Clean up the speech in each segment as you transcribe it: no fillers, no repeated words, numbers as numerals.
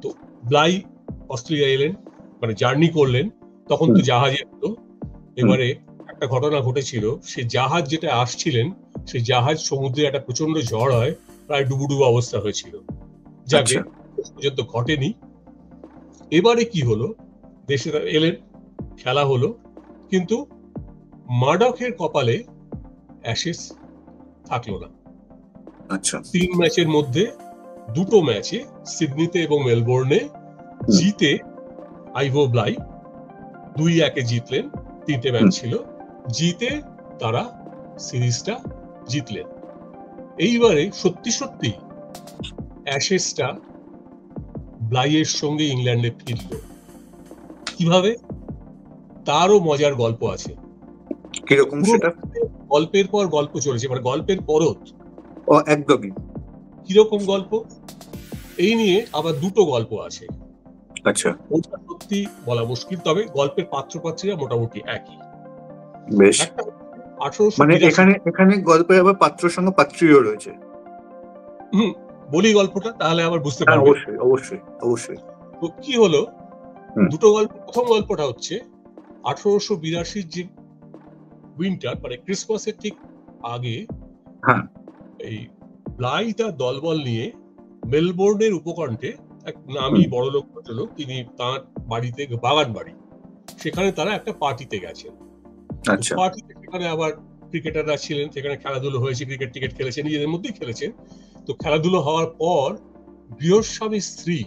তো ব্লাই অস্ট্রেলিয়া এলেন, মানে জার্নি করলেন, তখন তো জাহাজে হতো। এবারে একটা ঘটনা ঘটেছিল, সে জাহাজ যেটা আসছিলেন, সেই জাহাজ সমুদ্রে একটা প্রচন্ড ঝড় হয়, প্রায় ডুবুডুবু অবস্থা হয়েছিল। যাকে পর্যন্ত ঘটেনি। এবারে কি হলো, দেশে এলেন, খেলা হলো, কিন্তু মার্ডকের কপালে অ্যাশেজ থাকলো না। 3 ম্যাচের মধ্যে 2টো ম্যাচে, সিডনিতে এবং মেলবোর্নে জিতে আইভো ব্লাই 2-1 জিতলেন। 3টে ম্যাচ ছিল, জিতে তারা সিরিজটা জিতলেন। এইবারে সত্যি সত্যি অ্যাশেজটা ব্লাইয়ের সঙ্গে ইংল্যান্ডে ফিরল। কিভাবে, তারও মজার গল্প আছে। কিরকম সেটা? গল্পের পর গল্প চলেছে, মানে গল্পের পরত। একদমই। কিরকম গল্প, এই নিয়ে আবার 2টো গল্প আছে। আচ্ছা, ওটা সত্যি বলা মুশকিল, তবে গল্পের পাত্রপাত্রীরা মোটামুটি একই। বেশ। একটা 1882, মানে এখানে গল্পে আবার পাত্রর সঙ্গে পাত্রীও রয়েছে। বলি গল্পটা, তাহলে আবার বুঝতে পারবে। অবশ্যই অবশ্যই অবশ্যই। তো কি হলো, 2টো গল্প। প্রথম গল্পটা হচ্ছে 1882 যে উইন্টার, মানে ক্রিসমাসের ঠিক আগে, এই ব্লাই তার দলবল নিয়ে মেলবোর্নের উপকণ্ঠে এক নামী বড়লোক ভদ্রলোক, তিনি তার বাড়িতে, বাগান বাড়ি, সেখানে তারা একটা পার্টিতে গেছেন। পার্টিতে সেখানে আবার ক্রিকেটাররা ছিলেন, সেখানে খেলাধুলো হয়েছে, ক্রিকেট টিকেট খেলেছেন, নিজেদের মধ্যেই খেলেছেন। তো খেলাধুলো হওয়ার পর গৃহস্বামী স্ত্রী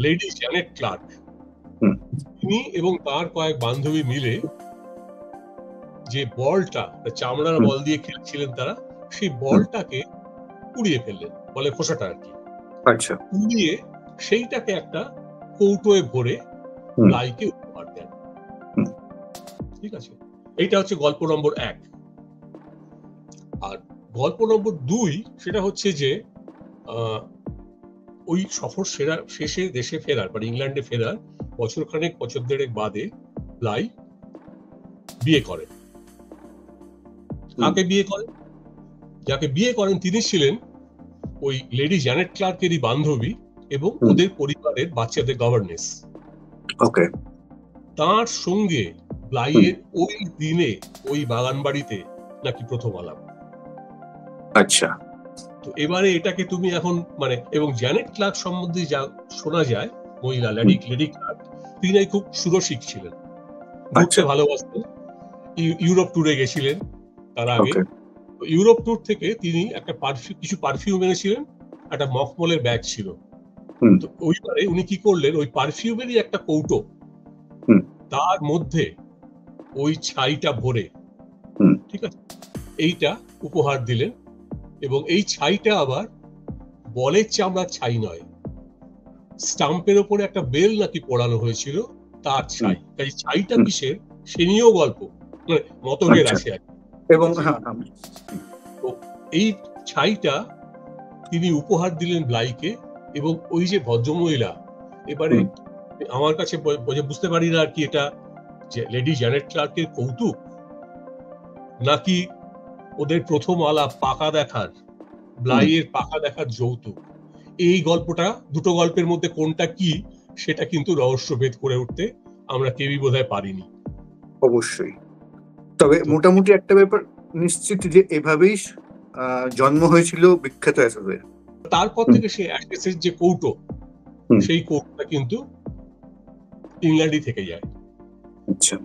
লেডি জ্যানেট ক্লার্ক, তিনি এবং তার কয়েক বান্ধবী মিলে যে বলটা, চামড়ার বল দিয়ে খেলছিলেন তারা, সেই বলটাকে উড়িয়ে ফেললেন, বলে খোসাটা আর কি। উড়িয়ে সেইটাকে একটা কৌটোয় ভরে ব্লাইকে উপহার দেন। ঠিক আছে, এইটা হচ্ছে গল্প নম্বর 1। আর গল্প নম্বর 2 সেটা হচ্ছে যে ওই সফর শেষে দেশে ফেরার, মানে ইংল্যান্ডে ফেরার বছর দেড়েক বাদে ব্লাই বিয়ে করেন। কাকে বিয়ে করেন? যাকে বিয়ে করেন তিনি ছিলেন ওই লেডি জ্যানেট ক্লার্কেরই বান্ধবী এবং ওদের পরিবারের বাচ্চাদের গভর্নেস। তার সঙ্গে ব্লাইয়ের ওই দিনে ওই বাগান বাড়িতে নাকি প্রথম আলাপ। আচ্ছা, তো এবারে এটাকে তুমি এখন মানে, এবং জ্যানেট ক্লার্ক সম্বন্ধে যা শোনা যায়, মহিলা লেডি ক্লার্ক, তিনি খুব সুরসিক ছিলেন, ঘুরতে ভালোবাসতেন, ইউরোপ ট্যুরে গেছিলেন তার আগে। ইউরোপ ট্যুর থেকে তিনি একটা কিছু পারফিউম এনেছিলেন, একটা মখমলের ব্যাগ ছিল। তো ওইবারে উনি কি করলেন, ওই পারফিউমেরই একটা কৌটো, তার মধ্যে ওই ছাইটা ভরে, ঠিক আছে, এইটা উপহার দিলেন। এবং এই ছাইটা আবার বলের চামড়ার ছাই নয়, স্টাম্পের ওপরে একটা বেল নাকি পড়ানো হয়েছিল, তার ছাই। তাই ছাইটা কিসের সে নিয়েও গল্প, মানে মতভেদ আছে আর কি। এবং তো এই ছাইটা তিনি উপহার দিলেন ব্লাইকে। এবং ওই যে ভদ্রমহিলা, এবারে আমার কাছে বুঝতে পারি না আর কি, এটা যে লেডি জ্যানেট ক্লার্কের কৌতুক, নাকি ওদের প্রথম আলাপ, পাকা দেখার, ব্লাইয়ের পাকা দেখার যৌতুক। এই গল্পটা, 2টো গল্পের মধ্যে কোনটা কি, সেটা কিন্তু রহস্যভেদ করে উঠতে আমরা কেউই বোধহয় পারিনি। অবশ্যই। তবে মোটামুটি একটা ব্যাপার নিশ্চিত যে এভাবেই জন্ম হয়েছিল বিখ্যাত অ্যাশেজের। তারপর থেকে সে অ্যাশেজের যে কৌটো, সেই কৌটোটা কিন্তু ইংল্যান্ডই থেকে যায়। আচ্ছা,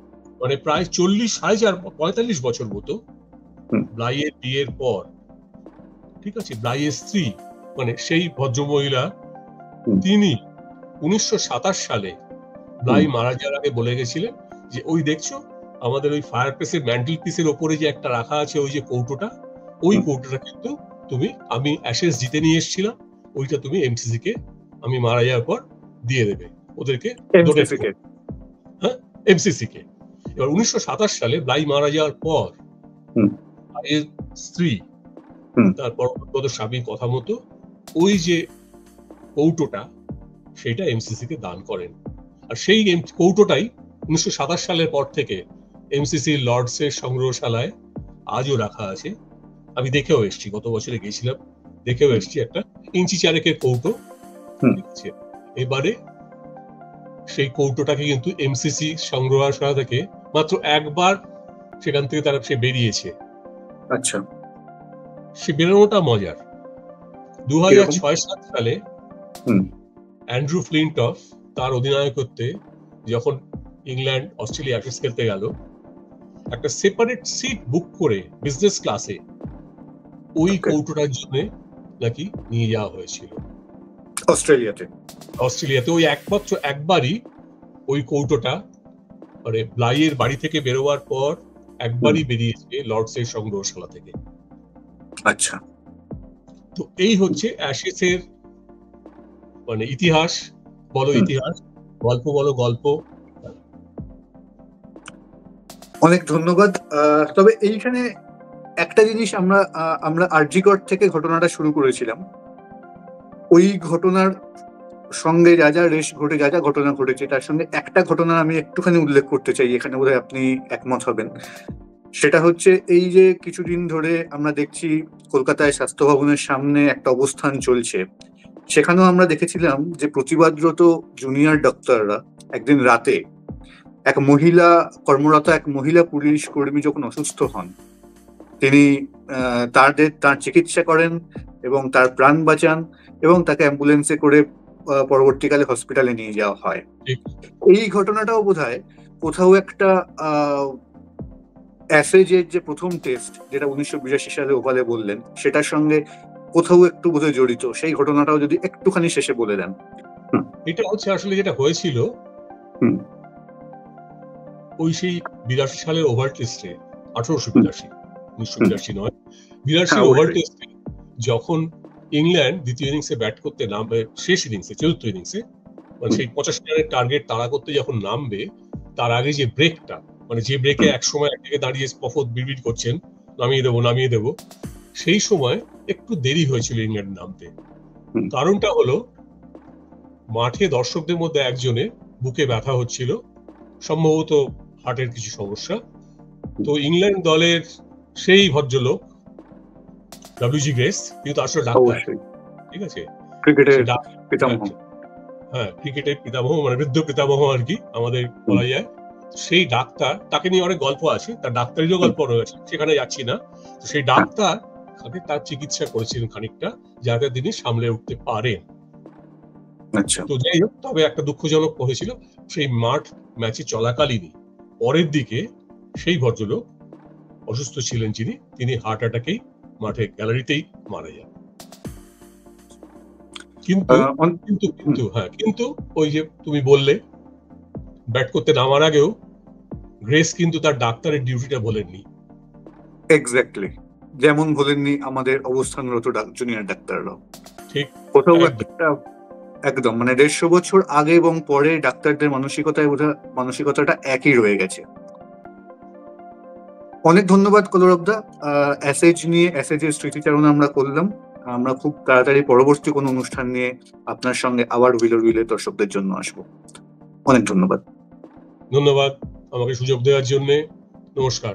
মানে প্রায় 45 বছর মতো ব্লাইয়ের বিয়ের পর, ঠিক আছে, ব্লাইয়ের স্ত্রী মানে সেই ভদ্রমহিলা, তিনি 1927 সালে ব্লাই মারা যাওয়ার আগে বলে গেছিলেন যে ওই দেখছো আমাদের ওই ফায়ার প্লেসের ম্যান্টেল পিসের ওপরে যে একটা রাখা আছে, ওই যে কৌটোটা, ওই কৌটোটা কিন্তু আমি অ্যাশেজ জিতে নিয়ে এসেছিলাম, ওইটা তুমি এমসিসি কে আমি মারা যাওয়ার পর দিয়ে দেবে ওদেরকে, হ্যাঁ, এমসিসি কে। এবার 1927 সালে ব্লাই মারা যাওয়ার পর ব্লাইয়ের স্ত্রী তার পরবর্তী স্বামীর কথা মতো ওই যে কৌটোটা, সেটা এমসিসি কে দান করেন। আর সেই কৌটোটাই 1927 সালের পর থেকে এমসিসি লর্ডসের সংগ্রহশালায় আজও রাখা আছে। আমি দেখেও এসেছি, গত বছরে গেছিলাম, দেখেও এসেছি, একটা ইঞ্চি চারেকের কৌটো, ঠিক আছে। এবারে সেই কৌটোটাকে কিন্তু এমসিসি সংগ্রহশালা থেকে মাত্র একবার সেখান থেকে সে বেরিয়েছে। আচ্ছা, সে বেরোনোটা মজার। 2006-07 সালে অ্যান্ড্রু ফ্লিনটফ তার অধিনায়কত্বে যখন ইংল্যান্ড অস্ট্রেলিয়া অ্যাশেজ খেলতে গেল, একটা সেপারেট সিট বুক করে বিজনেস ক্লাসে ওই কৌটোটার জন্য নাকি নিয়ে যাওয়া হয়েছিল অস্ট্রেলিয়াতে। ওই একবারই ওই কৌটোটা মানে ব্লাইয়ের বাড়ি থেকে বেরোবার পর একবারই বেরিয়েছে লর্ডসের সংগ্রহশালা থেকে। আচ্ছা, তো এই হচ্ছে অ্যাশেসের মানে ইতিহাস বলো, ইতিহাস গল্প বলো গল্প। অনেক ধন্যবাদ। তবে এইখানে একটা জিনিস আমরা আরজিকর থেকে ঘটনাটা শুরু করেছিলাম। ওই ঘটনার সঙ্গে যা যা ঘটনা ঘটেছে তার সঙ্গে একটা ঘটনা আমি একটুখানি উল্লেখ করতে চাই, এখানে বোধহয় আপনি একমত হবেন। সেটা হচ্ছে এই যে কিছুদিন ধরে আমরা দেখছি কলকাতায় স্বাস্থ্য ভবনের সামনে একটা অবস্থান চলছে, সেখানেও আমরা দেখেছিলাম যে প্রতিবাদরত জুনিয়র ডক্টররা একদিন রাতে কর্মরত এক মহিলা পুলিশ কর্মী যখন অসুস্থ হন, তিনি তার চিকিৎসা করেন এবং তার প্রাণ বাঁচান এবং তাকে অ্যাম্বুলেন্সে করে পরবর্তীকালে হসপিটালে নিয়ে যাওয়া হয়। এই ঘটনাটাও বোধহয় কোথাও একটা অ্যাসেজের যে প্রথম টেস্ট যেটা 1982 সালে ওভালে বললেন, সেটার সঙ্গে কোথাও একটু বোধহয় জড়িত। সেই ঘটনাটাও যদি একটুখানি শেষে বলে দেন। এটা হচ্ছে আসলে যেটা হয়েছিল ওই সেই 82 সালের ওভার টেস্টে, 1882, 1982 নয়, 82 ওভার টেস্টে যখন ইংল্যান্ড দ্বিতীয় ইনিংসে ব্যাট করতে নামবে, শেষ ইনিংসে, চতুর্থ ইনিংসে, মানে সেই 85 রানের টার্গেট তাড়া করতে যখন নামবে, তার আগে যে ব্রেকটা, মানে যে ব্রেকে এক সময় একদিকে দাঁড়িয়ে স্পফত বিড়বিড় করছেন নামিয়ে দেবো, সেই সময় একটু দেরি হয়েছিল ইংল্যান্ড নামতে। কারণটা হলো মাঠে দর্শকদের মধ্যে একজনের বুকে ব্যথা হচ্ছিল, সম্ভবত হার্টের কিছু সমস্যা। তো ইংল্যান্ড দলের সেই ভদ্রলোক ডব্লিউজি গ্রেস, কিন্তু আসলে ডাক্তার, ঠিক আছে, ক্রিকেটের পিতামহ, মানে বৃদ্ধ পিতামহ আর কি আমাদের বলা যায়। সেই ডাক্তার, তাকে নিয়ে অনেক গল্প আছে, তার ডাক্তারেরও গল্প রয়েছে, সেখানে যাচ্ছি না। তো সেই ডাক্তার তার চিকিৎসা করেছিলেন খানিকটা, যাতে তিনি সামলে উঠতে পারেন। তো যাই হোক, তবে একটা দুঃখজনক হয়েছিল, সেই ম্যাচে চলাকালীনই পরের দিকে সেই ভদ্রলোক অসুস্থ ছিলেন, তিনি হার্ট অ্যাটাকেই মাঠে গ্যালারিতেই মারা যান। কিন্তু ওই যে তুমি বললে ব্যাট করতে নামার আগেও গ্রেস কিন্তু তার ডাক্তারের ডিউটিটা বলেননি। এক্স্যাক্টলি, যেমন বলেননি আমাদের অবস্থানরত জুনিয়র ডাক্তাররাও। ঠিক, কোথাও একটা একদম মানে 150 বছর আগে এবং পরে ডাক্তারদের মানসিকতাটা একই রয়ে গেছে। অনেক ধন্যবাদ কলরবদা। অ্যাসেজের স্মৃতিচারণ আমরা করলাম। আমরা খুব তাড়াতাড়ি পরবর্তী কোনো অনুষ্ঠান নিয়ে আপনার সঙ্গে আবার হুইলের দর্শকদের জন্য আসবো। অনেক ধন্যবাদ আমাকে সুযোগ দেওয়ার জন্য। নমস্কার।